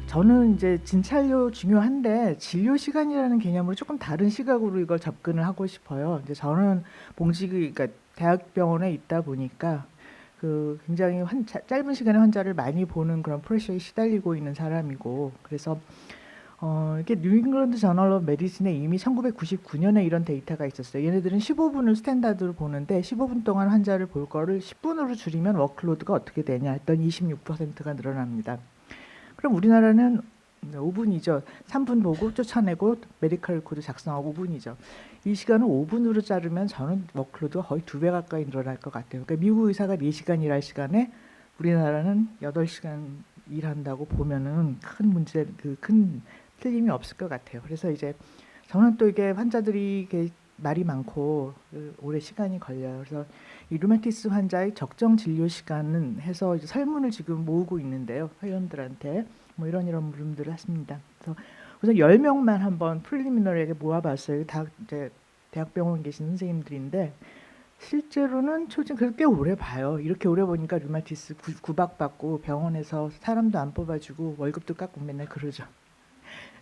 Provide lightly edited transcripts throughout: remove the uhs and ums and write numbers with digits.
저는 이제 진찰료 중요한데 진료 시간이라는 개념으로 조금 다른 시각으로 이걸 접근을 하고 싶어요. 이제 저는 그러니까 대학병원에 있다 보니까 굉장히 짧은 시간에 환자를 많이 보는 그런 프레셔에 시달리고 있는 사람이고, 그래서 이게 뉴잉글랜드 저널 오브 메디신에 이미 1999년에 이런 데이터가 있었어요. 얘네들은 15분을 스탠다드로 보는데 15분 동안 환자를 볼 거를 10분으로 줄이면 워크로드가 어떻게 되냐 했더니 26%가 늘어납니다. 그럼 우리나라는 5분이죠. 3분 보고 쫓아내고 메디컬 코드 작성하고 5분이죠. 이 시간을 5분으로 자르면 저는 워크로드가 거의 2배 가까이 늘어날 것 같아요. 그러니까 미국 의사가 4시간 일할 시간에 우리나라는 8시간 일한다고 보면은 큰 틀림이 없을 것 같아요. 그래서 이제 저는 또 이게 환자들이 이게 말이 많고 오래 시간이 걸려요. 그래서 이 루마티스 환자의 적정 진료 시간은 해서 이제 설문을 지금 모으고 있는데요. 회원들한테 뭐 이런 물음들을 했습니다. 그래서 우선 10명만 한번 프리리미너리하게 모아봤어요. 다 이제 대학병원 계신 선생님들인데 실제로는 초진 그렇게 오래 봐요. 이렇게 오래 보니까 루마티스 구박받고 병원에서 사람도 안 뽑아주고 월급도 깎고 맨날 그러죠.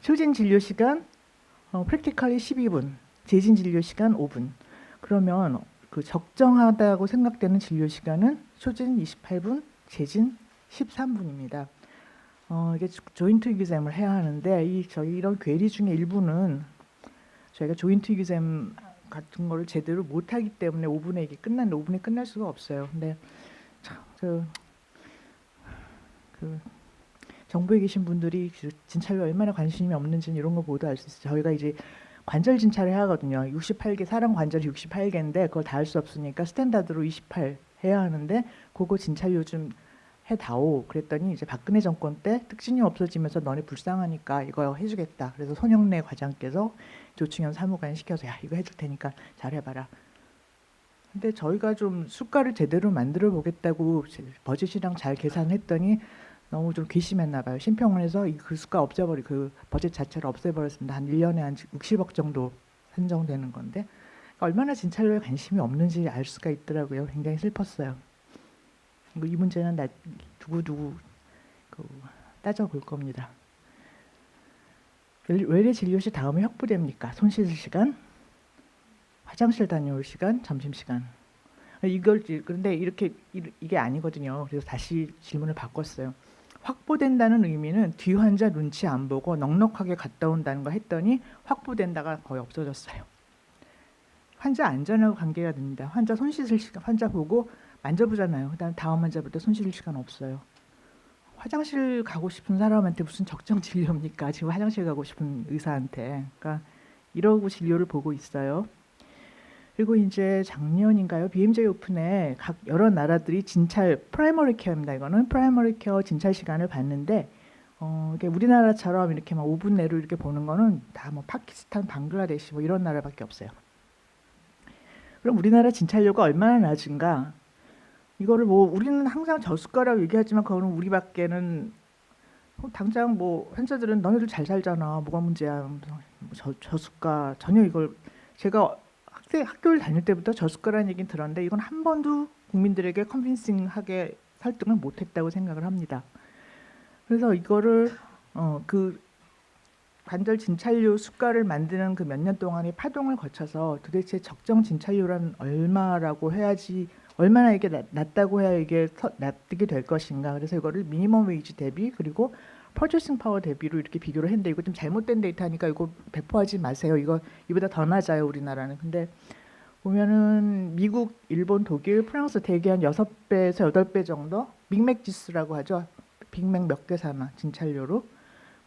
초진 진료 시간 프랙티컬리 12분, 재진 진료 시간 5분. 그러면 그 적정하다고 생각되는 진료 시간은 초진 28분, 재진 13분입니다. 이게 조인트 이기잼을 해야 하는데 저희 이런 괴리 중에 일부는 저희가 조인트 이기잼 같은 거를 제대로 못하기 때문에 5분에 이게 5분에 끝날 수가 없어요. 근데 참, 정부에 계신 분들이 진찰에 얼마나 관심이 없는지 이런 거 보도 알 수 있어요. 저희가 이제 관절 진찰을 해야 하거든요. 68개 사람 관절이 68개인데 그걸 다 할 수 없으니까 스탠다드로 28 해야 하는데 그거 진찰료 좀 해다오. 그랬더니 이제 박근혜 정권 때 특진이 없어지면서 너네 불쌍하니까 이거 해주겠다. 그래서 손영래 과장께서 조충현 사무관 시켜서 야 이거 해줄 테니까 잘해봐라. 근데 저희가 좀 수가를 제대로 만들어 보겠다고 버젯이랑 잘 계산했더니 너무 좀 괘씸했나 봐요. 심평원에서 그 수가 그 버젯 자체를 없애버렸습니다. 한 1년에 한 60억 정도 산정되는 건데 그러니까 얼마나 진찰료에 관심이 없는지 알 수가 있더라고요. 굉장히 슬펐어요. 이 문제는 두고두고 따져볼 겁니다. 외래 진료시 다음에 확보됩니까? 손 씻을 시간, 화장실 다녀올 시간, 점심시간. 그런데 이게 아니거든요. 그래서 다시 질문을 바꿨어요. 확보된다는 의미는 뒤 환자 눈치 안 보고 넉넉하게 갔다 온다는 거 했더니 확보된다가 거의 없어졌어요. 환자 안전하고 관계가 됩니다. 환자 손 씻을 시간, 환자 보고 만져보잖아요. 그다음 다음 환자 볼 때 손 씻을 시간 없어요. 화장실 가고 싶은 사람한테 무슨 적정 진료입니까? 지금 화장실 가고 싶은 의사한테. 그러니까 이러고 진료를 보고 있어요. 그리고 이제 작년인가요? BMJ 오픈에 각 여러 나라들이 프라이머리 케어입니다. 이거는 프라이머리 케어 진찰 시간을 봤는데 이게 우리나라처럼 이렇게 막 5분 내로 이렇게 보는 거는 다 뭐 파키스탄, 방글라데시 뭐 이런 나라밖에 없어요. 그럼 우리나라 진찰료가 얼마나 낮은가? 이거를 뭐 우리는 항상 저수가라고 얘기하지만 그거는 우리밖에는 당장 뭐 환자들은 너네들 잘 살잖아. 뭐가 문제야. 저수가 전혀 이걸 제가 학교를 다닐 때부터 저수가라는 얘기는 들었는데 이건 한 번도 국민들에게 컨빈싱하게 설득을 못했다고 생각을 합니다. 그래서 이거를 그 관절 진찰료 수가를 만드는 그 몇 년 동안의 파동을 거쳐서 도대체 적정 진찰료란 얼마라고 해야지 얼마나 이게 낮다고 해야 이게 납득이 될 것인가. 그래서 이거를 미니멈 웨이지 대비 그리고 퍼체싱 파워 대비로 이렇게 비교를 했는데 이거 좀 잘못된 데이터니까 이거 배포하지 마세요. 이보다 더 낮아요 우리나라는. 근데 보면은 미국, 일본, 독일, 프랑스 대개 한 6배에서 8배 정도 빅맥 지수라고 하죠. 빅맥 몇 개 사나 진찰료로.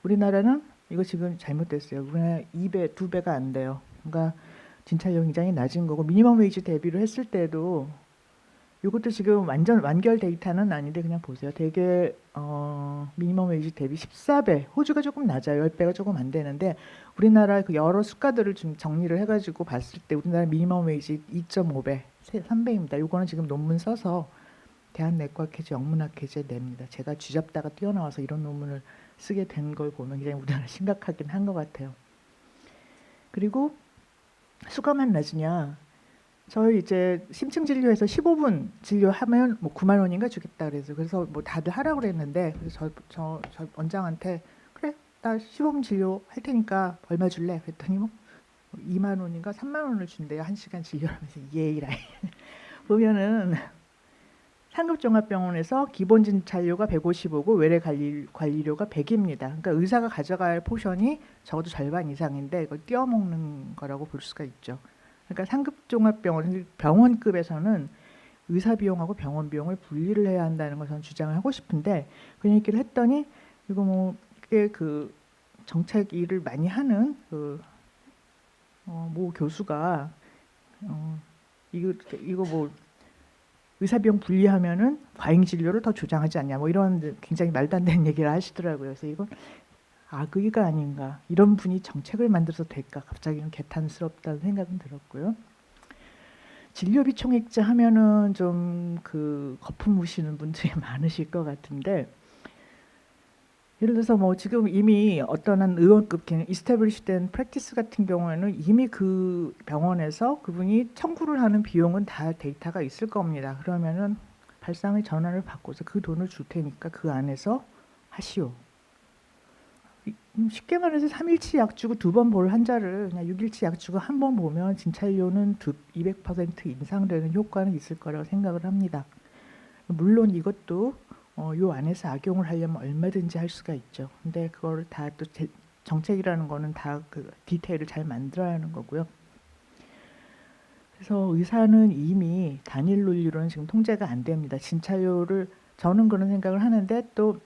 우리나라는 이거 지금 잘못됐어요. 우리나라 2배, 2배가 안 돼요. 그러니까 진찰료 굉장히 낮은 거고 미니멈 웨이지 대비로 했을 때도 이것도 지금 완전 완결 데이터는 아닌데 그냥 보세요. 되게 미니멈 웨이지 대비 14배. 호주가 조금 낮아요. 10배가 조금 안 되는데 우리나라 그 여러 수가들을 좀 정리를 해가지고 봤을 때 우리나라 미니멈 웨이지 2.5배, 3배입니다. 이거는 지금 논문 써서 대한내과학회제, 영문학회제 냅니다. 제가 쥐잡다가 뛰어나와서 이런 논문을 쓰게 된 걸 보면 굉장히 우리나라 심각하긴 한 것 같아요. 그리고 수가만 낮으냐? 저희 이제 심층 진료에서 15분 진료하면 뭐 9만 원인가 주겠다 그래서 뭐 다들 하라고 그랬는데 그래서 저 원장한테 그래 나 15분 진료 할 테니까 얼마 줄래? 그랬더니 뭐 2만 원인가 3만 원을 준대요. 1시간 진료하면서 예이라이 보면은 상급종합병원에서 기본 진찰료가 150이고 외래 관리료가 100입니다. 그러니까 의사가 가져갈 포션이 적어도 절반 이상인데 이걸 띄어먹는 거라고 볼 수가 있죠. 그러니까 상급종합병원 병원급에서는 의사 비용하고 병원 비용을 분리를 해야 한다는 걸 저는 주장을 하고 싶은데 그 얘기를 했더니 이거 뭐 이게 그 정책 일을 많이 하는 모 교수가 이거 뭐 의사 비용 분리하면은 과잉 진료를 더 조장하지 않냐 뭐 이런 굉장히 말도 안 되는 얘기를 하시더라고요. 그래서 이건 악의가 아닌가 이런 분이 정책을 만들어서 될까 갑자기는 개탄스럽다는 생각은 들었고요. 진료비 총액자 하면은 좀 그 거품 무시는 분들이 많으실 것 같은데 예를 들어서 뭐 지금 이미 어떤 한 의원급 이스태블리시된 프랙티스 같은 경우에는 이미 그 병원에서 그분이 청구를 하는 비용은 다 데이터가 있을 겁니다. 그러면은 발상의 전환을 바꿔서 그 돈을 줄 테니까 그 안에서 하시오. 쉽게 말해서 3일치 약 주고 2번 볼 환자를 그냥 6일치 약 주고 한 번 보면 진찰료는 200% 인상되는 효과는 있을 거라고 생각을 합니다. 물론 이것도 요 안에서 악용을 하려면 얼마든지 할 수가 있죠. 근데 그걸 다 또 정책이라는 거는 다 그 디테일을 잘 만들어야 하는 거고요. 그래서 의사는 이미 단일 논리로는 지금 통제가 안 됩니다. 진찰료를 저는 그런 생각을 하는데 또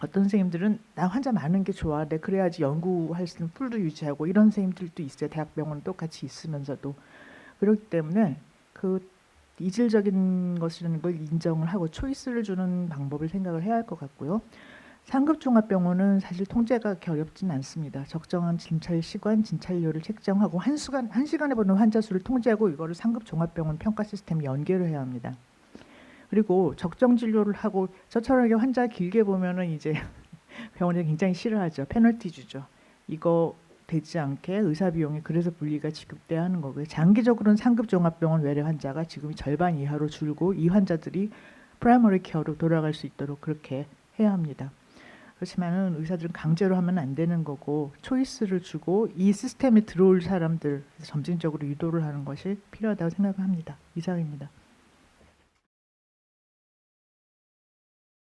어떤 선생님들은 나 환자 많은 게 좋아. 내 그래야지 연구할 수 있는 풀도 유지하고 이런 선생님들도 있어요. 대학병원 똑같이 있으면서도 그렇기 때문에 그 이질적인 것이라는 걸 인정을 하고 초이스를 주는 방법을 생각을 해야 할 것 같고요. 상급종합병원은 사실 통제가 그렇게 어렵진 않습니다. 적정한 진찰 시간, 진찰료를 책정하고 한 시간에 보는 환자 수를 통제하고 이거를 상급종합병원 평가 시스템에 연계를 해야 합니다. 그리고 적정 진료를 하고 저처럼 환자 길게 보면은 이제 병원이 굉장히 싫어하죠. 페널티 주죠. 이거 되지 않게 의사 비용이 그래서 분리가 지급돼야 하는 거고요. 장기적으로는 상급 종합병원 외래 환자가 지금 절반 이하로 줄고 이 환자들이 프라이머리 케어로 돌아갈 수 있도록 그렇게 해야 합니다. 그렇지만은 의사들은 강제로 하면 안 되는 거고 초이스를 주고 이 시스템에 들어올 사람들 점진적으로 유도를 하는 것이 필요하다고 생각합니다. 이상입니다.